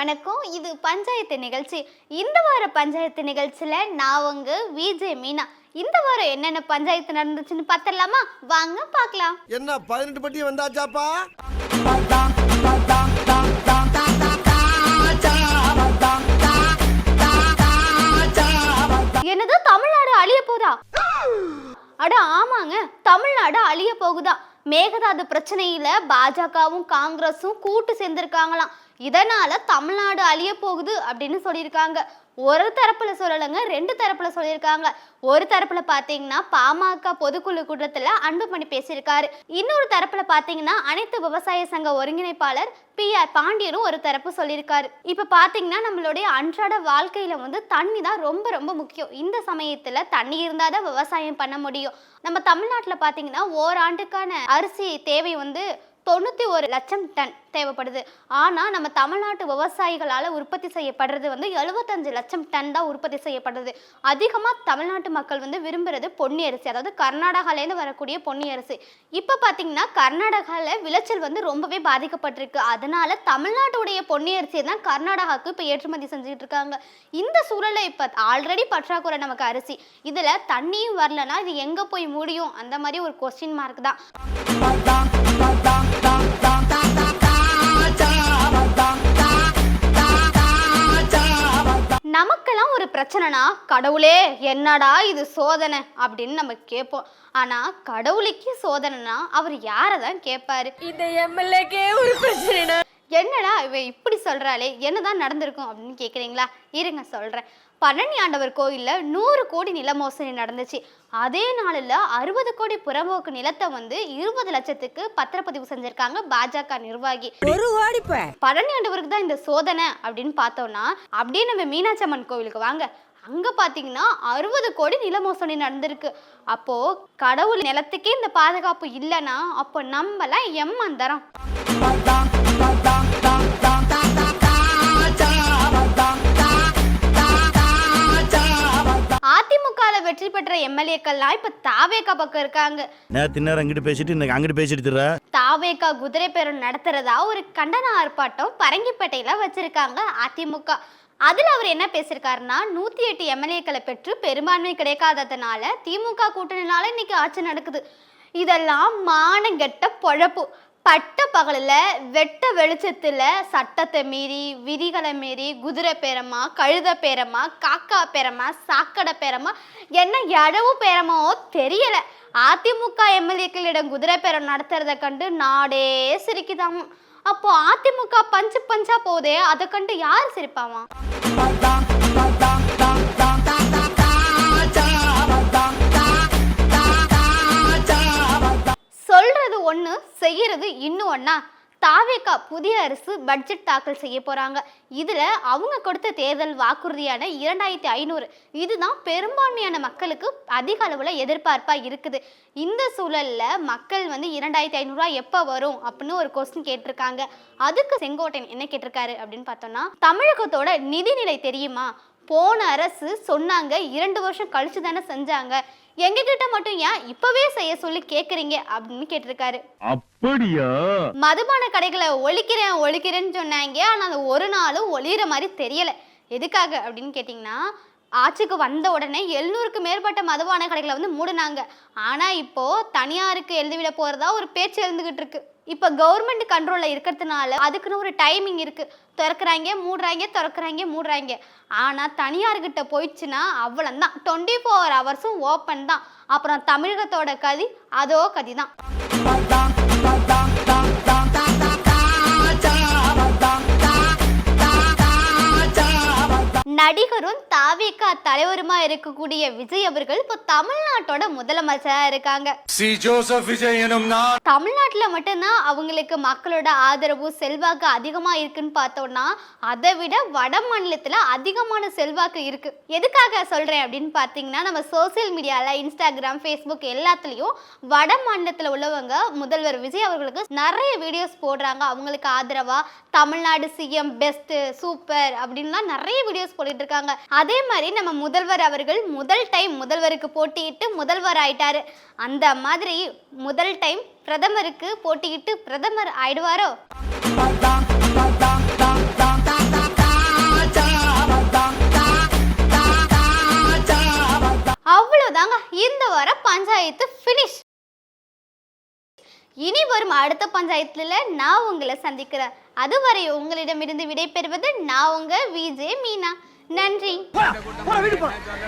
வணக்கம். இது பஞ்சாயத்து நிகழ்ச்சி. இந்த வார பஞ்சாயத்து நிகழ்ச்சியில நான் உங்க விஜய் மீனா. இந்த வாரம் என்னென்ன பஞ்சாயத்து நடந்துச்சுன்னு பார்த்தலாமா? வாங்க பார்க்கலாம். என்ன 18 பட்டி வந்தாச்சாப்பா? என்னது தமிழ்நாடு அழிய போதா? அட ஆமாங்க, தமிழ்நாடு அழிய போகுதா. மேகதாது பிரச்சனையில பாஜகவும் காங்கிரஸும் கூட்டு சேர்ந்திருக்காங்களாம். இதனால தமிழ்நாடு அழிய போகுது அப்படின்னு சொல்லியிருக்காங்க. ஒரு தரப்புல சொல்லலைங்க, ரெண்டு தரப்புல சொல்லியிருக்காங்க. ஒரு தரப்புல பாத்தீங்கன்னா பாமக பொதுக்குழு கூட்டத்துல அன்புமணி பேசியிருக்காரு. இன்னொரு தரப்புல பாத்தீங்கன்னா அனைத்து விவசாய சங்க ஒருங்கிணைப்பாளர் PR பாண்டியனும் ஒரு தரப்பு சொல்லியிருக்காரு. இப்ப பாத்தீங்கன்னா நம்மளுடைய அன்றாட வாழ்க்கையில தண்ணி தான் ரொம்ப ரொம்ப முக்கியம். இந்த சமயத்துல தண்ணி இருந்தாதான் விவசாயம் பண்ண முடியும். நம்ம தமிழ்நாட்டுல பாத்தீங்கன்னா ஓராண்டுக்கான அரிசி தேவை 91 லட்சம் டன் தேவைப்படுது. ஆனால் நம்ம தமிழ்நாட்டு விவசாயிகளால் உற்பத்தி செய்யப்படுறது 75 லட்சம் டன் தான் உற்பத்தி செய்யப்படுறது. அதிகமாக தமிழ்நாட்டு மக்கள் விரும்புகிறது பொன்னி அரிசி, அதாவது கர்நாடகாலேருந்து வரக்கூடிய பொன்னி அரிசி. இப்போ பார்த்தீங்கன்னா கர்நாடகாவில் விளைச்சல் ரொம்பவே பாதிக்கப்பட்டிருக்கு. அதனால தமிழ்நாட்டுடைய பொன்னி அரிசியை தான் கர்நாடகாவுக்கு இப்போ ஏற்றுமதி செஞ்சுக்கிட்டு இருக்காங்க. இந்த சூழலை இப்போ ஆல்ரெடி பற்றாக்குறை நமக்கு அரிசி, இதில் தண்ணியும் வரலன்னா இது எங்கே போய் முடியும்? அந்த மாதிரி ஒரு கொஸ்டின் மார்க் தான். நமக்கெல்லாம் ஒரு பிரச்சனைனா கடவுளே என்னடா இது சோதனை அப்படின்னு நம்ம கேட்போம். ஆனா கடவுளுக்கு சோதனைனா அவர் யாரதான் கேட்பாரு? இந்த எம்எல்ஏக்கே ஒரு பிரச்சனை. என்னடா இவ இப்படி சொல்றாளே, என்னதான் நடந்திருக்கும் அப்படின்னு கேக்குறீங்களா? இருங்க சொல்றேன். பழனி ஆண்டவர் கோயில்ல 100 கோடி நில மோசடி நடந்துச்சு. அதே நாளில் 60 கோடி புறம்போக்கு நிலத்தை 20 லட்சத்துக்கு பத்திரப்பதிவு செஞ்சிருக்காங்க பாஜக நிர்வாகி. பழனி ஆண்டவருக்கு தான் இந்த சோதனை அப்படின்னு பார்த்தோம்னா, அப்படியே நம்ம மீனாட்சி அம்மன் கோவிலுக்கு வாங்க. அங்க பாத்தீங்கன்னா 60 கோடி நில மோசடி நடந்திருக்கு. அப்போ கடவுள் நிலத்துக்கே இந்த பாதுகாப்பு இல்லைன்னா அப்போ நம்மலாம் எம்மந்தரம். அதிமுகல வெற்றி பெற்ற எம்எல்ஏக்கள்லாம் இப்ப தாவேகா பக்கம் இருக்காங்க. தாவேகா குதிரை பேரம் நடத்துறதா ஒரு கண்டன ஆர்ப்பாட்டம் பரங்கிப்பேட்டையில வச்சிருக்காங்க அதிமுக. அதுல அவர் என்ன பேசியிருக்காருன்னா, 108 எம்எல்ஏக்களை பெற்று பெரும்பான்மை கிடைக்காததுனால திமுக கூட்டணினால இன்னைக்கு ஆட்சி நடக்குது. இதெல்லாம் மானங்கெட்ட பொழப்பு. பட்ட பகலில் வெட்ட வெளிச்சத்தில் சட்டத்தை மீறி விதிகளை மீறி குதிரை பேரமா, கழுத பேரமா, காக்கா பேரமா, சாக்கடை பேரமா, என்ன எழவு பேரமோ தெரியல. அதிமுக எம்எல்ஏக்களிடம் குதிரை பேரம் நடத்துறதை கண்டு நாடே சிரிக்குதாமா. அப்போ அதிமுக பஞ்சு பஞ்சா போதே, அதை கண்டு யார் சிரிப்பாமா? சொல்றது ஒண்ணு, செய்யறது இன்னும் ஒண்ணா? தாவேகா புதிய அரசு பட்ஜெட் தாக்கல் செய்ய போறாங்க. இதுல அவங்க கொடுத்த தேர்தல் வாக்குறுதியான 2500, இதுதான் பெரும்பான்மையான மக்களுக்கு அதிக அளவுல எதிர்பார்ப்பா இருக்குது. இந்த சூழல்ல மக்கள் 2500 எப்ப வரும் அப்படின்னு ஒரு கொஸ்டின் கேட்டிருக்காங்க. அதுக்கு செங்கோட்டையன் என்ன கேட்டிருக்காரு அப்படின்னு பார்த்தோம்னா, தமிழகத்தோட நிதிநிலை தெரியுமா? போன அரசு சொன்னாங்க 2 வருஷம் கழிச்சு தானே செஞ்சாங்க, எங்க கிட்ட மட்டும் ஏன் இப்பவே செய்ய சொல்லி கேக்குறீங்க அப்படின்னு கேட்டிருக்காரு. அப்படியா? மதுபான கடைகளை ஒழிக்கிறேன்னு சொன்னாங்க. ஆனா அந்த ஒரு நாளும் ஒளிகிற மாதிரி தெரியல. எதுக்காக அப்படின்னு கேட்டீங்கன்னா, ஆட்சிக்கு வந்த உடனே 700க்கு மேற்பட்ட மதுபான கடைகளை மூடினாங்க. ஆனா இப்போ தனியாருக்கு எழுதிவிட போறதா ஒரு பேச்சு எழுந்துகிட்டு இருக்கு. இப்போ கவர்மெண்ட் கண்ட்ரோல்ல இருக்கிறதுனால அதுக்குன்னு ஒரு டைமிங் இருக்கு. திறக்கிறாங்க மூடுறாங்க, திறக்கிறாங்க மூடுறாங்க. ஆனா தனியார்கிட்ட போயிடுச்சுன்னா அவ்வளவுதான், 24 ஹவர்ஸும் ஓப்பன் தான். அப்புறம் தமிழகத்தோட கதி அதோ கதி தான். நடிகரும் தாவேகா தலைவருமா இருக்கக்கூடிய விஜய் அவர்கள் இப்போ தமிழ்நாட்டோட முதலமைச்சரா இருக்காங்க. தமிழ்நாட்டுல மட்டும்தான் அவங்களுக்கு மக்களோட ஆதரவு செல்வாக்கு அதிகமா இருக்குன்னு பார்த்தோம்னா, அதை விட வட மாநிலத்துல அதிகமான செல்வாக்கு இருக்கு. எதுக்காக சொல்றேன் அப்படின்னு பார்த்தீங்கன்னா, நம்ம சோசியல் மீடியால இன்ஸ்டாகிராம், ஃபேஸ்புக் எல்லாத்துலயும் வட மாநிலத்துல உள்ளவங்க முதல்வர் விஜய் அவர்களுக்கு நிறைய வீடியோஸ் போடுறாங்க. அவங்களுக்கு ஆதரவா தமிழ்நாடு CM பெஸ்ட் சூப்பர் அப்படின்லாம் நிறைய வீடியோஸ் போட்டுட்டு இருக்காங்க. அதே மாதிரி நம்ம முதல்வர் அவர்கள் முதல் டைம் முதல்வருக்கு போட்டியிட்டு முதல்வர் ஆயிட்டாரு. அந்த மாதிரி முதல் டைம் பிரதமருக்கு போட்டியிட்டு பிரதமர் ஆயிடுவாரோ? பஞ்சாயத்து ஃபினிஷ். இனி வரும் அடுத்த பஞ்சாயத்துல நான் உங்களை சந்திக்கிறேன். அதுவரை உங்களிடமிருந்து விடைபெறுவது நான் உங்க விஜே மீனா. நன்றி.